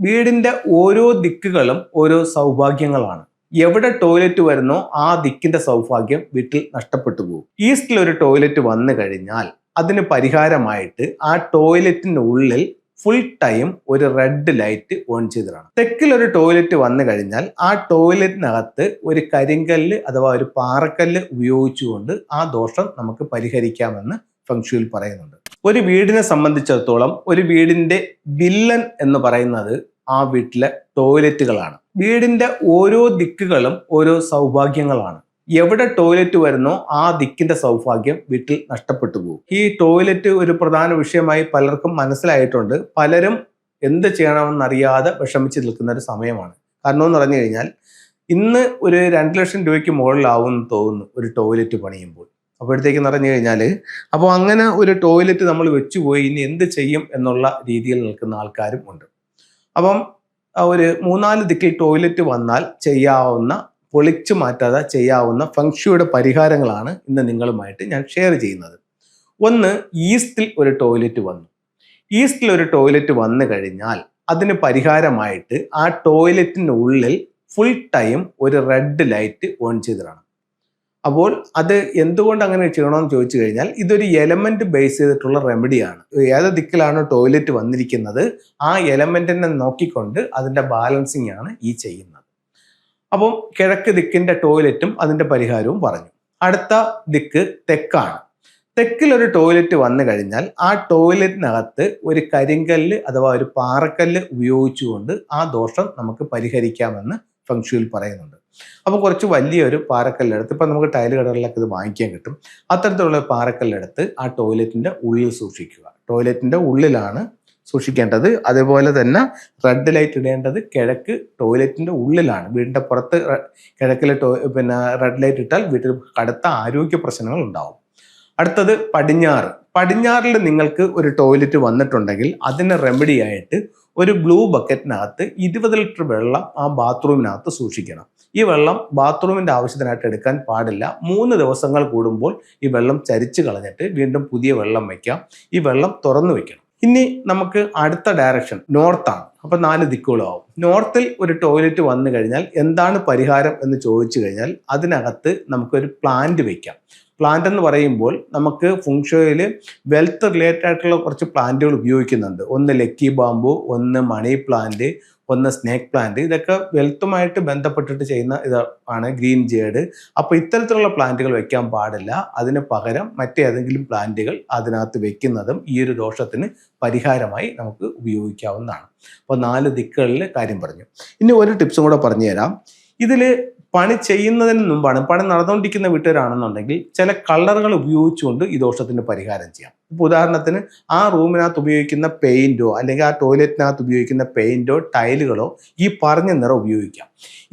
വീടിന്റെ ഓരോ ദിക്കുകളും ഓരോ സൗഭാഗ്യങ്ങളാണ്. എവിടെ ടോയ്ലറ്റ് വരുന്നോ ആ ദിക്കിന്റെ സൗഭാഗ്യം വീട്ടിൽ നഷ്ടപ്പെട്ടു പോകും. ഈസ്റ്റിൽ ഒരു ടോയ്ലറ്റ് വന്നു കഴിഞ്ഞാൽ അതിന് പരിഹാരമായിട്ട് ആ ടോയ്ലറ്റിന്റെ ഉള്ളിൽ ഫുൾ ടൈം ഒരു റെഡ് ലൈറ്റ് ഓൺ ചെയ്തിടണം. തെക്കിൽ ഒരു ടോയ്ലറ്റ് വന്നു കഴിഞ്ഞാൽ ആ ടോയ്ലറ്റിനകത്ത് ഒരു കരിങ്കല്ല് അഥവാ ഒരു പാറക്കല്ല് ഉപയോഗിച്ചുകൊണ്ട് ആ ദോഷം നമുക്ക് പരിഹരിക്കാമെന്ന് ഫെങ്ഷുയിൽ പറയുന്നുണ്ട്. ഒരു വീടിനെ സംബന്ധിച്ചിടത്തോളം ഒരു വീടിന്റെ വില്ലൻ എന്ന് പറയുന്നത് ആ വീട്ടിലെ ടോയ്ലറ്റുകളാണ്. വീടിന്റെ ഓരോ ദിക്കുകളും ഓരോ സൗഭാഗ്യങ്ങളാണ്. എവിടെ ടോയ്ലറ്റ് വരുന്നോ ആ ദിക്കിന്റെ സൗഭാഗ്യം വീട്ടിൽ നഷ്ടപ്പെട്ടു പോകും. ഈ ടോയ്ലറ്റ് ഒരു പ്രധാന വിഷയമായി പലർക്കും മനസ്സിലായിട്ടുണ്ട്. പലരും എന്ത് ചെയ്യണമെന്നറിയാതെ വിഷമിച്ച് നിൽക്കുന്ന ഒരു സമയമാണ്. കാരണം എന്ന് പറഞ്ഞു കഴിഞ്ഞാൽ ഇന്ന് ഒരു 2 ലക്ഷം രൂപയ്ക്ക് മുകളിലാവുമെന്ന് തോന്നുന്നു ഒരു ടോയ്ലറ്റ് പണിയുമ്പോൾ. അപ്പോഴത്തേക്ക് പറഞ്ഞു കഴിഞ്ഞാൽ അപ്പോൾ അങ്ങനെ ഒരു ടോയ്ലറ്റ് നമ്മൾ വെച്ചുപോയി ഇനി എന്ത് ചെയ്യും എന്നുള്ള രീതിയിൽ നിൽക്കുന്ന ആൾക്കാരും ഉണ്ട്. അപ്പം ഒരു 3-4 ദിക്കിൽ ടോയ്ലറ്റ് വന്നാൽ ചെയ്യാവുന്ന, പൊളിച്ചു മാറ്റാതെ ചെയ്യാവുന്ന ഫെങ്ഷുയുടെ പരിഹാരങ്ങളാണ് ഇന്ന് നിങ്ങളുമായിട്ട് ഞാൻ ഷെയർ ചെയ്യുന്നത്. ഒന്ന്, ഈസ്റ്റിൽ ഒരു ടോയ്ലറ്റ് വന്നു. ഈസ്റ്റിൽ ഒരു ടോയ്ലറ്റ് വന്നു കഴിഞ്ഞാൽ അതിന് പരിഹാരമായിട്ട് ആ ടോയ്ലറ്റിൻ്റെ ഉള്ളിൽ ഫുൾ ടൈം ഒരു റെഡ് ലൈറ്റ് ഓൺ ചെയ്തിടണം. അപ്പോൾ അത് എന്തുകൊണ്ട് അങ്ങനെ ചെയ്യണമെന്ന് ചോദിച്ചു കഴിഞ്ഞാൽ ഇതൊരു എലമെന്റ് ബേസ് ചെയ്തിട്ടുള്ള റെമഡിയാണ്. ഏത് ദിക്കിലാണോ ടോയ്ലറ്റ് വന്നിരിക്കുന്നത് ആ എലമെന്റിനെ നോക്കിക്കൊണ്ട് അതിൻ്റെ ബാലൻസിങ് ആണ് ഈ ചെയ്യുന്നത്. അപ്പം കിഴക്ക് ദിക്കിന്റെ ടോയ്ലറ്റും അതിന്റെ പരിഹാരവും പറഞ്ഞു. അടുത്ത ദിക്ക് തെക്കാണ്. തെക്കിൽ ഒരു ടോയ്ലറ്റ് വന്നു കഴിഞ്ഞാൽ ആ ടോയ്ലറ്റിനകത്ത് ഒരു കരിങ്കല്ല് അഥവാ ഒരു പാറക്കല്ല് ഉപയോഗിച്ചുകൊണ്ട് ആ ദോഷം നമുക്ക് പരിഹരിക്കാമെന്ന് ഫെങ്ഷുയിൽ പറയുന്നുണ്ട്. അപ്പോൾ കുറച്ച് വലിയൊരു പാറക്കല്ലെടുത്ത്, ഇപ്പം നമുക്ക് ടൈല് കടകളിലൊക്കെ ഇത് വാങ്ങിക്കാൻ കിട്ടും, അത്തരത്തിലുള്ള പാറക്കല്ലെടുത്ത് ആ ടോയ്ലറ്റിന്റെ ഉള്ളിൽ സൂക്ഷിക്കുക. ടോയ്ലറ്റിന്റെ ഉള്ളിലാണ് സൂക്ഷിക്കേണ്ടത്. അതേപോലെ തന്നെ റെഡ് ലൈറ്റ് ഇടേണ്ടത് കിഴക്ക് ടോയ്ലറ്റിന്റെ ഉള്ളിലാണ്. വീടിന്റെ പുറത്ത് കിഴക്കിലെ റെഡ് ലൈറ്റ് ഇട്ടാൽ വീട്ടിൽ കടുത്ത ആരോഗ്യ പ്രശ്നങ്ങൾ ഉണ്ടാവും. അടുത്തത് പടിഞ്ഞാറ്. പടിഞ്ഞാറിൽ നിങ്ങൾക്ക് ഒരു ടോയ്ലറ്റ് വന്നിട്ടുണ്ടെങ്കിൽ അതിന് റെമഡി ആയിട്ട് ഒരു ബ്ലൂ ബക്കറ്റിനകത്ത് 20 ലിറ്റർ വെള്ളം ആ ബാത്റൂമിനകത്ത് സൂക്ഷിക്കണം. ഈ വെള്ളം ബാത്റൂമിന്റെ ആവശ്യത്തിനായിട്ട് എടുക്കാൻ പാടില്ല. 3 ദിവസങ്ങൾ കൂടുമ്പോൾ ഈ വെള്ളം ചരിച്ചു കളഞ്ഞിട്ട് വീണ്ടും പുതിയ വെള്ളം വയ്ക്കാം. ഈ വെള്ളം തുറന്നു വെക്കണം. ഇനി നമുക്ക് അടുത്ത ഡയറക്ഷൻ നോർത്താണ്. അപ്പൊ 4 ദിക്കുകളാവും. നോർത്തിൽ ഒരു ടോയ്ലറ്റ് വന്നു കഴിഞ്ഞാൽ എന്താണ് പരിഹാരം എന്ന് ചോദിച്ചു കഴിഞ്ഞാൽ അതിനകത്ത് നമുക്കൊരു പ്ലാന്റ് വെക്കാം. പ്ലാന്റ് എന്ന് പറയുമ്പോൾ നമുക്ക് ഫെങ്ഷുയിൽ വെൽത്ത് റിലേറ്റഡ് ആയിട്ടുള്ള കുറച്ച് പ്ലാന്റുകൾ ഉപയോഗിക്കുന്നുണ്ട്. ഒന്ന് ലക്കി ബാമ്പു, ഒന്ന് മണി പ്ലാന്റ്, ഒന്ന് സ്നേക്ക് പ്ലാന്റ്. ഇതൊക്കെ വെൽത്തുമായിട്ട് ബന്ധപ്പെട്ടിട്ട് ചെയ്യുന്ന ഇതാണ് ഗ്രീൻ ജേഡ്. അപ്പോൾ ഇത്തരത്തിലുള്ള പ്ലാന്റുകൾ വെക്കാൻ പാടില്ല. അതിന് പകരം മറ്റേതെങ്കിലും പ്ലാന്റുകൾ അതിനകത്ത് വെക്കുന്നതും ഈ ഒരു ദോഷത്തിന് പരിഹാരമായി നമുക്ക് ഉപയോഗിക്കാവുന്നതാണ്. അപ്പോൾ 4 ദിക്കുകളിൽ കാര്യം പറഞ്ഞു. ഇനി ഒരു ടിപ്സും കൂടെ പറഞ്ഞു തരാം. ഇതിൽ പണി ചെയ്യുന്നതിന് മുമ്പാണ്, പണി നടന്നുകൊണ്ടിരിക്കുന്ന വീട്ടുകാരാണെന്നുണ്ടെങ്കിൽ ചില കളറുകൾ ഉപയോഗിച്ചുകൊണ്ട് ഈ ദോഷത്തിന് പരിഹാരം ചെയ്യാം. ഇപ്പോൾ ഉദാഹരണത്തിന് ആ റൂമിനകത്ത് ഉപയോഗിക്കുന്ന പെയിന്റോ അല്ലെങ്കിൽ ആ ടോയ്ലറ്റിനകത്ത് ഉപയോഗിക്കുന്ന പെയിന്റോ ടൈലുകളോ ഈ പറഞ്ഞ നിറം ഉപയോഗിക്കാം.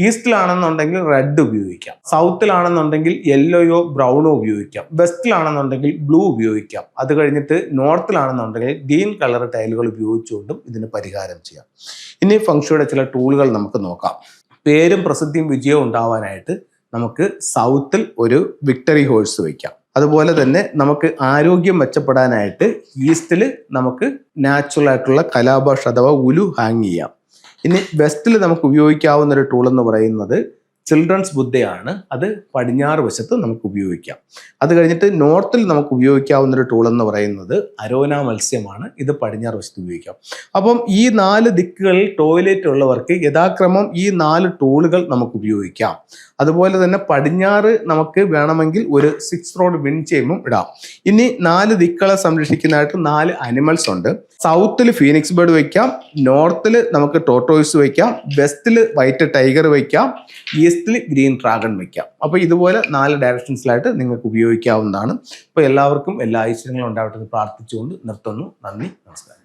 ഈസ്റ്റിലാണെന്നുണ്ടെങ്കിൽ റെഡ് ഉപയോഗിക്കാം. സൗത്തിലാണെന്നുണ്ടെങ്കിൽ യെല്ലോയോ ബ്രൗണോ ഉപയോഗിക്കാം. വെസ്റ്റിലാണെന്നുണ്ടെങ്കിൽ ബ്ലൂ ഉപയോഗിക്കാം. അത് കഴിഞ്ഞിട്ട് നോർത്തിലാണെന്നുണ്ടെങ്കിൽ ഗ്രീൻ കളർ ടൈലുകൾ ഉപയോഗിച്ചുകൊണ്ടും ഇതിന് പരിഹാരം ചെയ്യാം. ഇനി ഫെങ്ഷുയുടെ ചില ടൂളുകൾ നമുക്ക് നോക്കാം. പേരും പ്രസിദ്ധിയും വിജയവും ഉണ്ടാവാനായിട്ട് നമുക്ക് സൗത്തിൽ ഒരു വിക്ടറി ഹോഴ്സ് വയ്ക്കാം. അതുപോലെ തന്നെ നമുക്ക് ആരോഗ്യം മെച്ചപ്പെടാനായിട്ട് ഈസ്റ്റിൽ നമുക്ക് നാച്ചുറൽ ആയിട്ടുള്ള കലാബാഷ് അഥവാ ഉലു ഹാങ് ചെയ്യാം. ഇനി വെസ്റ്റിൽ നമുക്ക് ഉപയോഗിക്കാവുന്ന ഒരു ടൂൾ എന്ന് പറയുന്നത് ചിൽഡ്രൻസ് ബുദ്ധയാണ്. അത് പടിഞ്ഞാറ് വശത്ത് നമുക്ക് ഉപയോഗിക്കാം. അത് കഴിഞ്ഞിട്ട് നോർത്തിൽ നമുക്ക് ഉപയോഗിക്കാവുന്ന ഒരു ടൂൾ എന്ന് പറയുന്നത് അരോന മത്സ്യമാണ്. ഇത് പടിഞ്ഞാറ് വശത്ത് ഉപയോഗിക്കാം. അപ്പം ഈ 4 ദിക്കുകളിൽ ടോയ്ലറ്റ് ഉള്ളവർക്ക് യഥാക്രമം ഈ 4 ടൂളുകൾ നമുക്ക് ഉപയോഗിക്കാം. അതുപോലെ തന്നെ പടിഞ്ഞാറ് നമുക്ക് വേണമെങ്കിൽ ഒരു 6 റോഡ് വിൻഡ് ചെയിമും ഇടാം. ഇനി 4 ദിക്കുകളെ സംരക്ഷിക്കുന്നതായിട്ട് 4 അനിമൽസ് ഉണ്ട്. സൗത്തിൽ ഫീനിക്സ് ബേർഡ് വയ്ക്കാം, നോർത്തിൽ നമുക്ക് ടോർട്ടോയ്സ് വയ്ക്കാം, വെസ്റ്റിൽ വൈറ്റ് ടൈഗർ വയ്ക്കാം, ഈസ്റ്റിൽ ഗ്രീൻ ഡ്രാഗൺ വയ്ക്കാം. അപ്പോൾ ഇതുപോലെ 4 ഡയറക്ഷൻസിലായിട്ട് നിങ്ങൾക്ക് ഉപയോഗിക്കാവുന്നതാണ്. അപ്പോൾ എല്ലാവർക്കും എല്ലാ ഐശ്വര്യങ്ങളും ഉണ്ടാവട്ടെ എന്ന് പ്രാർത്ഥിച്ചുകൊണ്ട് നിർത്തുന്നു. നന്ദി, നമസ്കാരം.